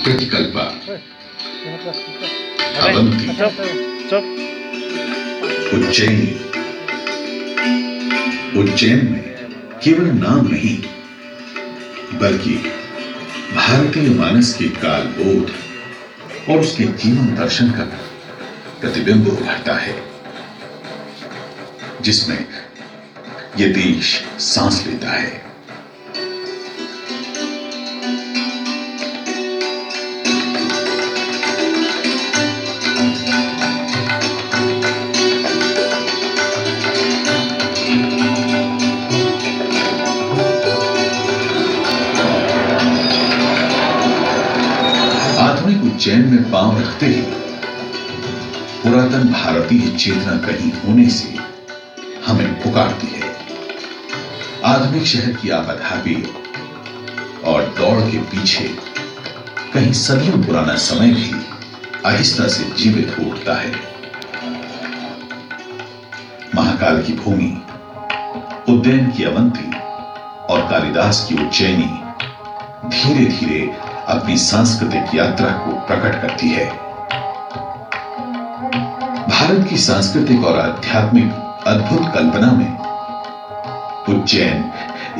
प्रतिकल्पा, अवंती, उज्जैनी। उज्जैन में केवल नाम नहीं बल्कि भारतीय मानस के कालबोध और उसके जीवन दर्शन का प्रतिबिंब उभरता है, जिसमें यह देश सांस लेता है। आधुनिक उज्जैन में पांव रखते ही पुरातन भारतीय चेतना कहीं होने से हमें पुकारती है। आधुनिक शहर की आपाधापी और दौड़ के पीछे कहीं सदियों पुराना समय भी आहिस्ता से जीवित हो उठता है। महाकाल की भूमि, उज्जैन की अवंती और कालिदास की उज्जैनी धीरे धीरे अपनी सांस्कृतिक यात्रा को प्रकट करती है। भारत की सांस्कृतिक और आध्यात्मिक अद्भुत कल्पना में उज्जैन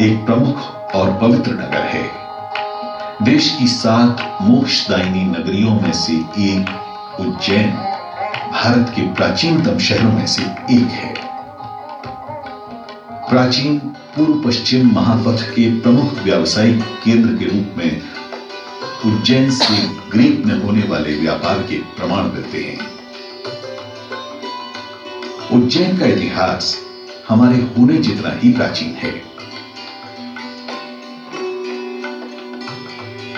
एक प्रमुख और पवित्र नगर है। देश की 7 मोक्षदायिनी नगरियों में से एक उज्जैन भारत के प्राचीनतम शहरों में से एक है। प्राचीन पूर्व पश्चिम महापथ के प्रमुख व्यावसायिक केंद्र के रूप में उज्जैन से ग्रीक में होने वाले व्यापार के प्रमाण मिलते हैं। उज्जैन का इतिहास हमारे होने जितना ही प्राचीन है।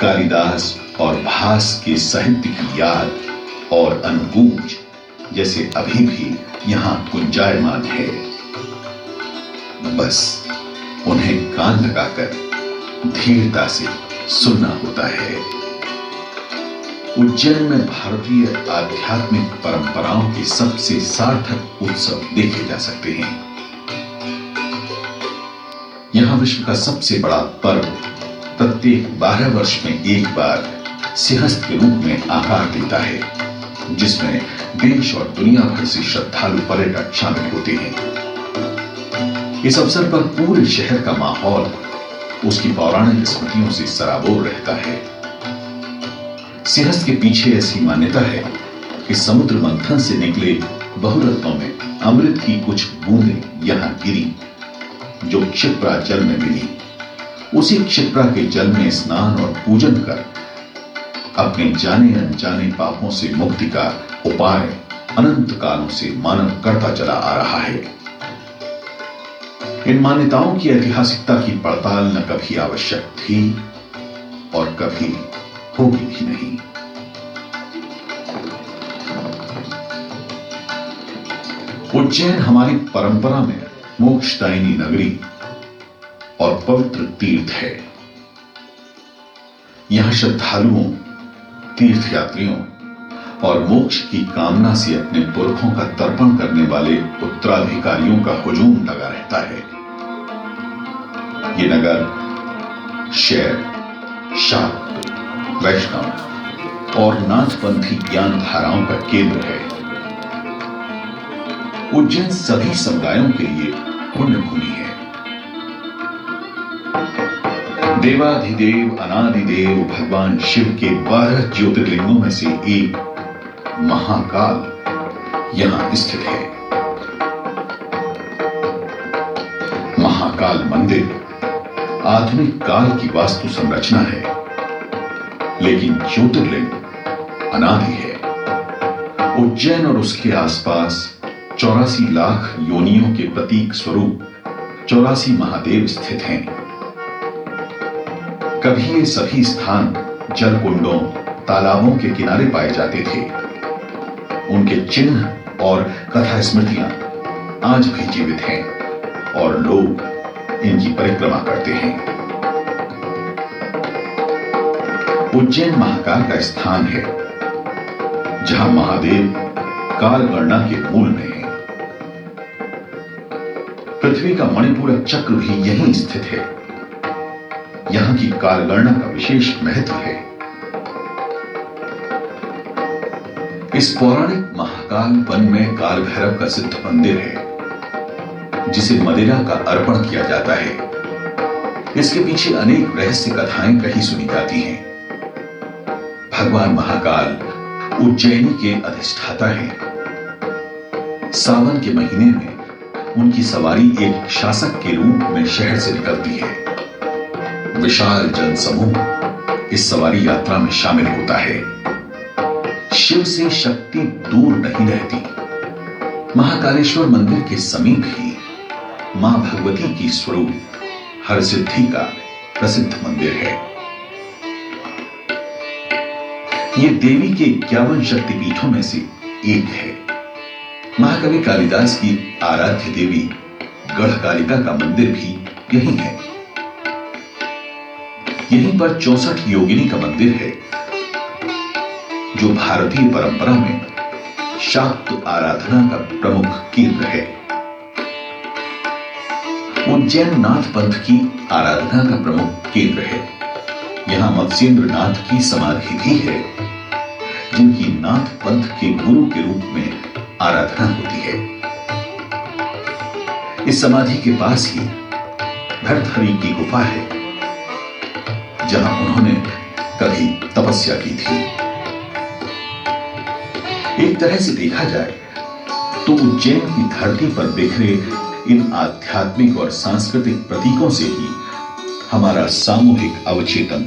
कालिदास और भास के साहित्य की याद और अनुगूंज जैसे अभी भी यहां गुंजायमान है। बस उन्हें कान लगाकर धीरता से सुनना होता है। उज्जैन में भारतीय आध्यात्मिक परंपराओं के सबसे सार्थक उत्सव देखे जा सकते हैं। यहां विश्व का सबसे बड़ा पर्व प्रत्येक 12 वर्ष में एक बार सिंहस्थ के रूप में आकार लेता है, जिसमें देश और दुनिया भर से श्रद्धालु पर्यटक शामिल होते हैं। इस अवसर पर पूरे शहर का माहौल उसकी पौराणिक स्मृतियों से सराबोर रहता है। सिंहस्थ के पीछे ऐसी मान्यता है कि समुद्र मंथन से निकले बहुरत्नों में अमृत की कुछ बूंदें यहां गिरी, जो क्षिप्रा जल में मिली। उसी क्षिप्रा के जल में स्नान और पूजन कर अपने जाने अनजाने पापों से मुक्ति का उपाय अनंत कालों से मानव करता चला आ रहा है। इन मान्यताओं की ऐतिहासिकता की पड़ताल न कभी आवश्यक थी और कभी होगी भी नहीं। उज्जैन हमारी परंपरा में मोक्षदायिनी नगरी और पवित्र तीर्थ है। यहां श्रद्धालुओं, तीर्थयात्रियों और मोक्ष की कामना से अपने पुरखों का तर्पण करने वाले उत्तराधिकारियों का हुजूम लगा रहता है। यह नगर शैव, शाक्त, वैष्णव और नाथपंथी ज्ञान धाराओं का केंद्र है। उज्जैन सभी समुदायों के लिए पुण्य भूमि है। देवाधिदेव अनादिदेव भगवान शिव के 12 ज्योतिर्लिंगों में से एक महाकाल यहां स्थित है। महाकाल मंदिर आधुनिक काल की वास्तु संरचना है, लेकिन ज्योतिर्लिंग अनादि है। उज्जैन और उसके आसपास 84 लाख योनियों के प्रतीक स्वरूप 84 महादेव स्थित हैं। कभी ये सभी स्थान जलकुंडों, तालाबों के किनारे पाए जाते थे। उनके चिन्ह और कथा स्मृतियां आज भी जीवित हैं और लोग इनकी परिक्रमा करते हैं। उज्जैन महाकाल का स्थान है, जहां महादेव काल गणना के मूल में है। पृथ्वी का मणिपूरक चक्र भी यहीं स्थित है। यहां की कालगणना का विशेष महत्व है। इस पौराणिक महाकाल वन में काल भैरव का सिद्ध मंदिर है जिसे मदिरा का अर्पण किया जाता है। इसके पीछे अनेक रहस्य कथाएं कही सुनी जाती हैं। भगवान महाकाल उज्जैनी के अधिष्ठाता हैं। सावन के महीने में उनकी सवारी एक शासक के रूप में शहर से निकलती है। विशाल जनसमूह इस सवारी यात्रा में शामिल होता है। शिव से शक्ति दूर नहीं रहती। महाकालेश्वर मंदिर के समीप ही मां भगवती की स्वरूप हरसिद्धि का प्रसिद्ध मंदिर है। यह देवी के 51 शक्तिपीठों में से एक है। महाकवि कालिदास की आराध्य देवी गढ़कालिका का मंदिर भी यही है। यहीं पर 64 योगिनी का मंदिर है जो भारतीय परंपरा में शाक्त आराधना का प्रमुख केंद्र है। उज्जैन नाथ पंथ की आराधना का प्रमुख केंद्र है। यहां मत्स्येंद्र नाथ की समाधि भी है जिनकी नाथ पंथ के गुरु के रूप में आराधना होती है। इस समाधि के पास ही भर्तहरि की गुफा है जहां उन्होंने कभी तपस्या की थी। एक तरह से देखा जाए तो उज्जैन की धरती पर बिखरे इन आध्यात्मिक और सांस्कृतिक प्रतीकों से ही हमारा सामूहिक अवचेतन